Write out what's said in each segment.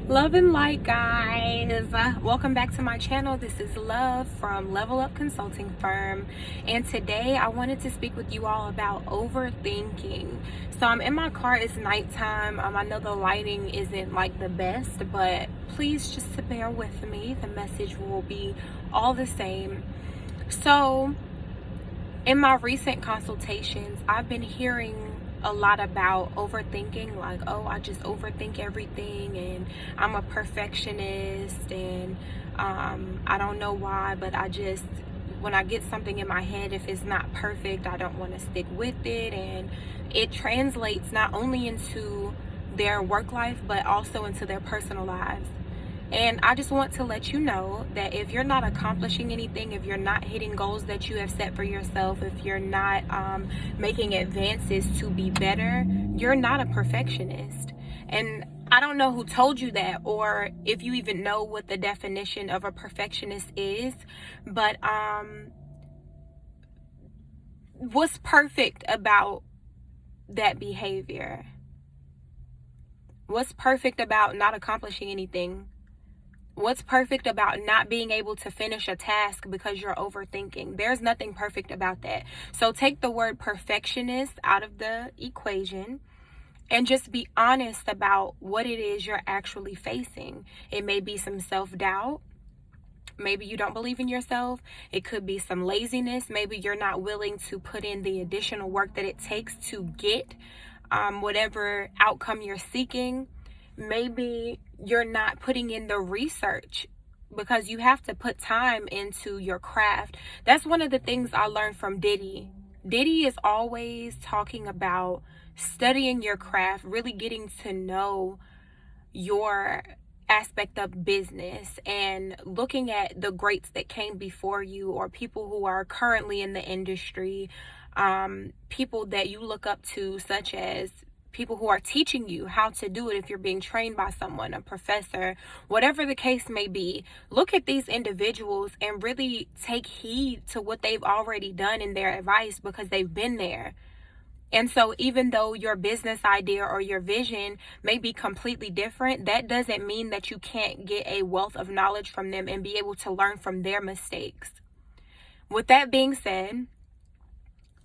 Love and light, guys. Welcome back to my channel. This is Love from Level Up Consulting Firm, and today I wanted to speak with you all about overthinking. So I'm in my car. It's nighttime. I know the lighting isn't like the best, but please just to bear with me. The message will be all the same. So in my recent consultations, I've been hearing a lot about overthinking, like, oh, I just overthink everything, and I'm a perfectionist, and I don't know why, but when I get something in my head, if it's not perfect, I don't want to stick with it. And it translates not only into their work life, but also into their personal lives. And I just want to let you know that if you're not accomplishing anything, if you're not hitting goals that you have set for yourself, if you're not making advances to be better, you're not a perfectionist. And I don't know who told you that, or if you even know what the definition of a perfectionist is, but what's perfect about that behavior? What's perfect about not accomplishing anything? What's perfect about not being able to finish a task because you're overthinking? There's nothing perfect about that. So take the word perfectionist out of the equation and just be honest about what it is you're actually facing. It may be some self-doubt. Maybe you don't believe in yourself. It could be some laziness. Maybe you're not willing to put in the additional work that it takes to get whatever outcome you're seeking. Maybe you're not putting in the research, because you have to put time into your craft. That's one of the things I learned from Diddy. Diddy is always talking about studying your craft, really getting to know your aspect of business, and looking at the greats that came before you, or people who are currently in the industry, people that you look up to, such as people who are teaching you how to do it. If you're being trained by someone, a professor, whatever the case may be, look at these individuals and really take heed to what they've already done in their advice, because they've been there. And so even though your business idea or your vision may be completely different, that doesn't mean that you can't get a wealth of knowledge from them and be able to learn from their mistakes. With that being said,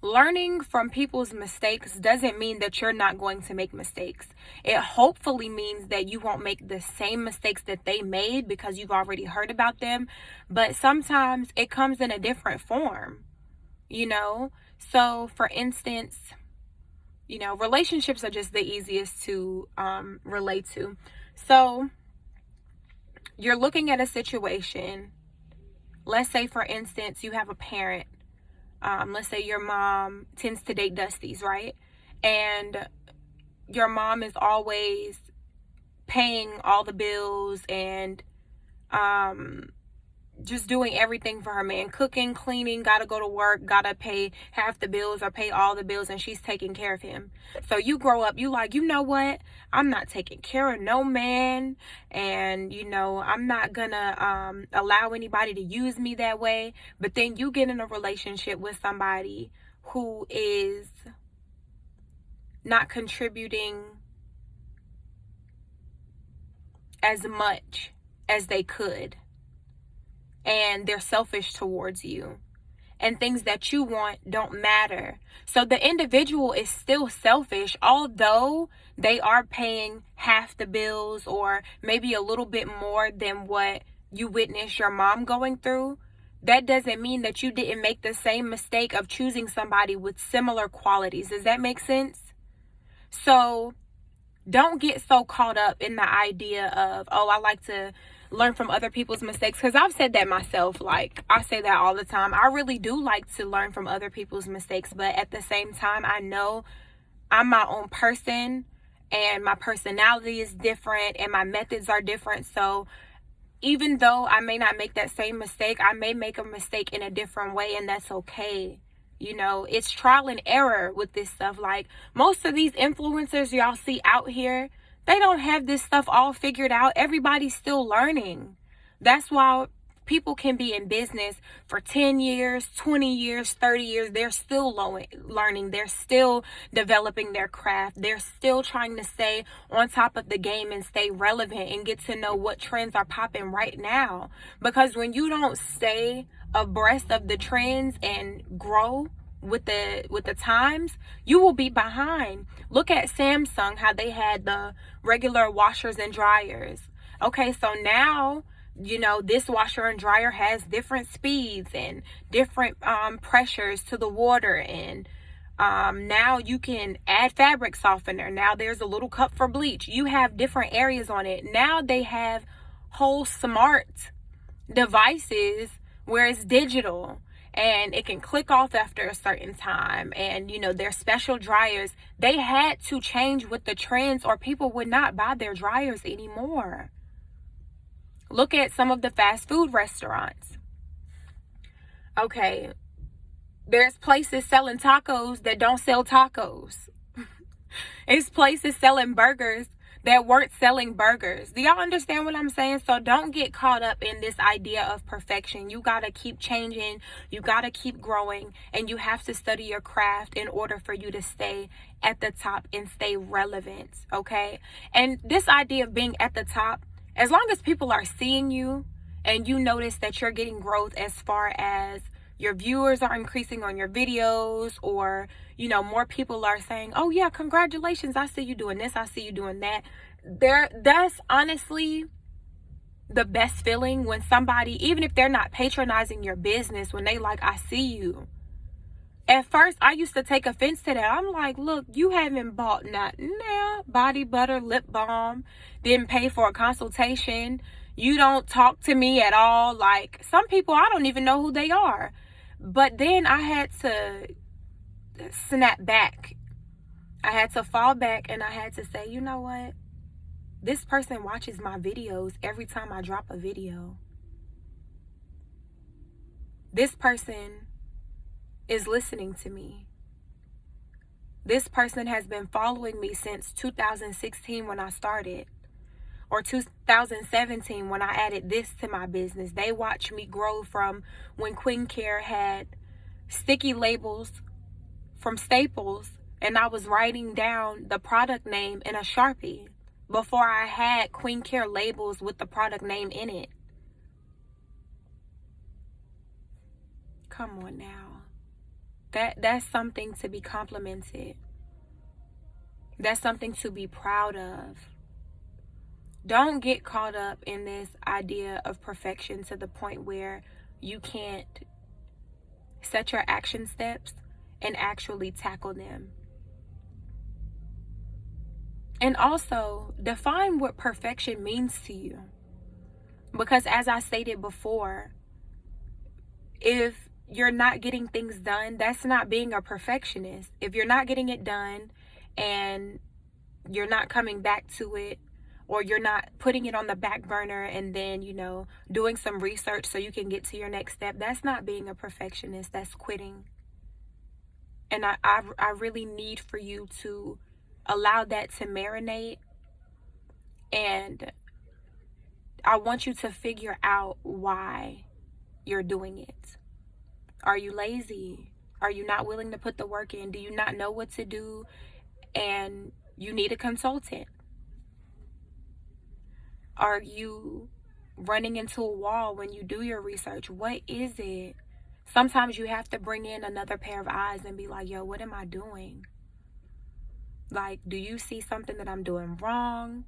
learning from people's mistakes doesn't mean that you're not going to make mistakes. It hopefully means that you won't make the same mistakes that they made, because you've already heard about them. But sometimes it comes in a different form, So for instance, relationships are just the easiest to relate to. So you're looking at a situation. Let's say, for instance, you have a parent. Let's say your mom tends to date Dusties, right? And your mom is always paying all the bills and just doing everything for her man. Cooking, cleaning, gotta go to work, gotta pay half the bills or pay all the bills, and she's taking care of him. So you grow up, you like, you know what? I'm not taking care of no man, and I'm not gonna allow anybody to use me that way. But then you get in a relationship with somebody who is not contributing as much as they could, and they're selfish towards you, and things that you want don't matter. So the individual is still selfish, although they are paying half the bills or maybe a little bit more than what you witnessed your mom going through. That doesn't mean that you didn't make the same mistake of choosing somebody with similar qualities. Does that make sense? So don't get so caught up in the idea of, oh, I like to learn from other people's mistakes, because I've said that myself. Like, I say that all the time. I really do like to learn from other people's mistakes, but at the same time, I know I'm my own person, and my personality is different, and my methods are different. So even though I may not make that same mistake, I may make a mistake in a different way, and that's okay. It's trial and error with this stuff. Like, most of these influencers y'all see out here, they don't have this stuff all figured out. Everybody's still learning. That's why People can be in business for 10 years, 20 years, 30 years. They're still learning. They're still developing their craft. They're still trying to stay on top of the game and stay relevant and get to know what trends are popping right now. Because when you don't stay abreast of the trends and grow with the times, you will be behind. Look at Samsung, how they had the regular washers and dryers. Okay, so now, you know, this washer and dryer has different speeds and different pressures to the water, and now you can add fabric softener. Now there's a little cup for bleach. You have different areas on it. Now they have whole smart devices where it's digital and it can click off after a certain time. And you know, their special dryers, they had to change with the trends or people would not buy their dryers anymore. Look at some of the fast food restaurants. Okay, there's places selling tacos that don't sell tacos. It's places selling burgers that weren't selling burgers. Do y'all understand what I'm saying? So don't get caught up in this idea of perfection. You got to keep changing. You got to keep growing. And you have to study your craft in order for you to stay at the top and stay relevant. Okay? And this idea of being at the top, as long as people are seeing you and you notice that you're getting growth as far as your viewers are increasing on your videos, or, you know, more people are saying, oh yeah, congratulations, I see you doing this, I see you doing that. That's honestly the best feeling, when somebody, even if they're not patronizing your business, when they like, I see you. At first, I used to take offense to that. I'm like, look, you haven't bought nothing now. Body butter, lip balm, didn't pay for a consultation. You don't talk to me at all. Like, some people, I don't even know who they are. But then I had to snap back. I had to fall back and I had to say, you know what? This person watches my videos every time I drop a video. This person is listening to me. This person has been following me since 2016 when I started, or 2017 when I added this to my business. They watched me grow from when Queen Care had sticky labels from Staples and I was writing down the product name in a Sharpie before I had Queen Care labels with the product name in it. Come on now. That's something to be complimented. That's something to be proud of. Don't get caught up in this idea of perfection to the point where you can't set your action steps and actually tackle them. And also, define what perfection means to you. Because as I stated before, if you're not getting things done, that's not being a perfectionist. If you're not getting it done and you're not coming back to it, or you're not putting it on the back burner and then, you know, doing some research so you can get to your next step, that's not being a perfectionist. That's quitting. And I really need for you to allow that to marinate. And I want you to figure out why you're doing it. Are you lazy? Are you not willing to put the work in? Do you not know what to do and you need a consultant? Are you running into a wall when you do your research? What is it? Sometimes you have to bring in another pair of eyes and be like, yo, what am I doing? Like, do you see something that I'm doing wrong?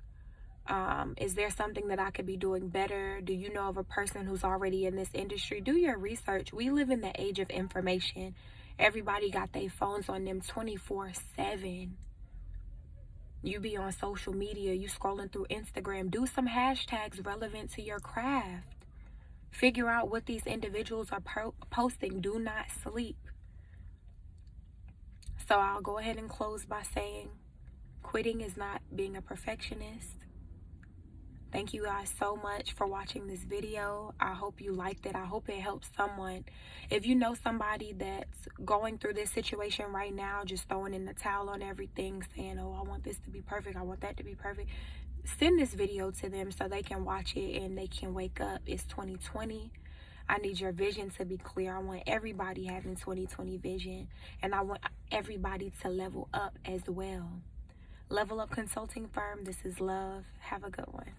Is there something that I could be doing better? Do you know of a person who's already in this industry? Do your research. We live in the age of information. Everybody got their phones on them 24/7. You be on social media, you scrolling through Instagram. Do some hashtags relevant to your craft. Figure out what these individuals are posting. Do not sleep. So I'll go ahead and close by saying, quitting is not being a perfectionist. Thank you guys so much for watching this video. I hope you liked it. I hope it helps someone. If you know somebody that's going through this situation right now, just throwing in the towel on everything, saying, oh, I want this to be perfect, I want that to be perfect, send this video to them so they can watch it and they can wake up. It's 2020. I need your vision to be clear. I want everybody having 2020 vision, and I want everybody to level up as well. Level Up Consulting Firm, this is Love. Have a good one.